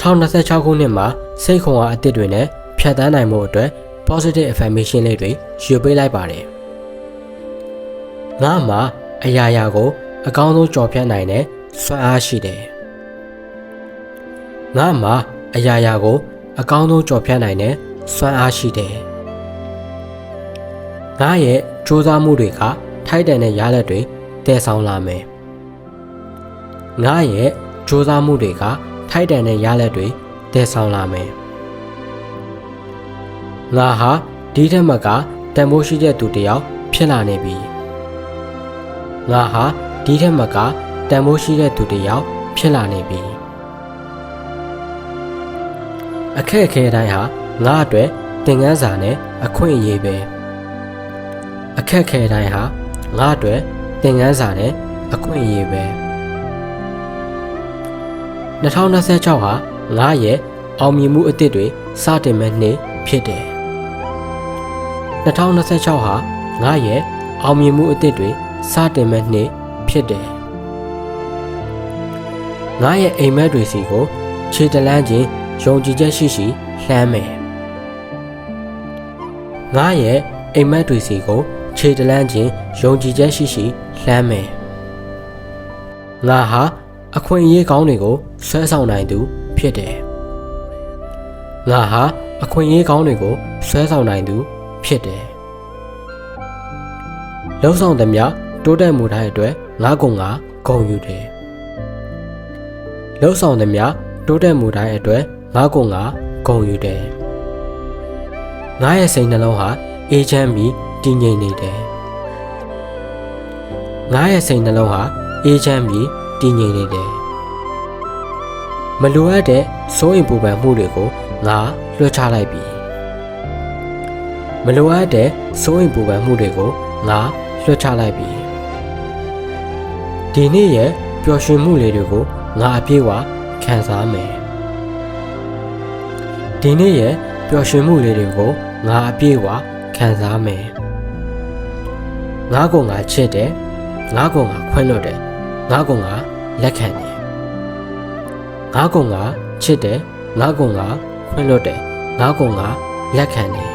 2026 ခုနှစ်မှာစိတ်ခွန်အားအသစ်တွေနဲ့ဖြတ်သန်းနိုင်မှုအတွက် positive affirmation လေးတွေယူပေးလိုက်ပါတယ်။ငါမှာအရာရာကိုအကောင်းဆုံးကြော်ဖြတ်နိုင်တဲ့စွမ်းအားရှိတယ်။ငါမှာအရာရာကိုအကောင်းဆုံးကြော်ဖြတ်နိုင်တဲ့စွမ်းအားရှိတယ်။ငါရဲ့ကြိုးစားမှုတွေကထိုက်တန်တဲ့ရလဒ်တွေတည်ဆောင်လာမယ်။ငါရဲ့ကြိုးစားမှုတွေကထိုက်တန်တဲ့ရလဒ်တွေတည်ဆောင်လာမယ်။ငါဟာဒီထက်မကတန်ဖိုးရှိတဲ့သူတစ်ယောက်ဖြစ်လာနေပြီ။ငါဟာဒီထက်မကတန်ဖိုးရှိတဲ့သူတစ်ယောက်ဖြစ်လာနေပြီ။အခက်အခဲတိုင်းဟာငါအတွက်သင်ခန်းစာနဲ့အခွင့်အရေးပဲ။အခက်အခဲတိုင်းဟာငါအတွက်သင်ခန်းစာနဲ့အခွင့်အရေးပဲ။2026ဟာငါရဲ့အောင်မြင်မှုအသစ်တွေစတင်မဲ့နှစ်ဖြစ်တယ်။2026ဟာငါရဲ့အောင်မြင်မှုအသစ်တွေစတင်မဲ့နှစ်ဖြစ်တယ်။ငါရဲ့အိမ်မက်တွေစီကိုခြေတလန်းချင်းယုံကြည်ချက်ရှိရှိလှမ်းမယ်။ငါရဲ့အိမ်မက်တွေစီကိုခြေတလန်းချင်းယုံကြည်ချက်ရှိရှိလှမ်းမယ်။ငါဟာအခွင့်အရေးကောင်းတွေကိုဆွဲဆောင်နိုင်သူဖြစ်တယ်။ငါဟာအခွင့်အရေးကောင်းတွေကိုဆွဲဆောင်နိုင်သူဖြစ်တယ်။လှုပ်ဆောင်သမျှတိုးတက်မှုတိုင်းအတွက်ငါကုံငါဂုဏ်ယူတယ်။လှုပ်ဆောင်သမျှတိုးတက်မှုတိုင်းအတွက်ငါကုံငါဂုဏ်ယူတယ်။ငါရဲ့စိတ်နှလုံးဟာအေးချမ်းပြီးတည်ငြိမ်နေတယ်။ငါရဲ့စိတ်နှလုံးဟာအေးချမ်းပြီးတည်ငြိမ်နေတယ်။မလိုအပ်တဲ့စိုးရိမ်ပူပန်မှုတွေကိုငါလွှတ်ချလိုက်ပြီ။မလိုအပ်တဲ့စိုးရိမ်ပူပန်မှုတွေကိုငါလွှတ်ချလိုက်ပြီ။ဒီနေ့ရဲ့ပျော်ရွှင်မှုလေးတွေကိုငါအပြည့်အဝခံစားမယ်။ဒီနေ့ရဲ့ပျော်ရွှင်မှုလေးတွေကိုငါအပြည့်အဝခံစားမယ်။ငါကိုငါချစ်တယ်။ငါကိုငါခွင့်လွှတ်တယ်။ငါကိုငါလက်ခံတယ်။ငါကိုငါချစ်တယ်။ငါကိုငါခွင့်လွှတ်တယ်။ငါကိုငါလက်ခံတယ်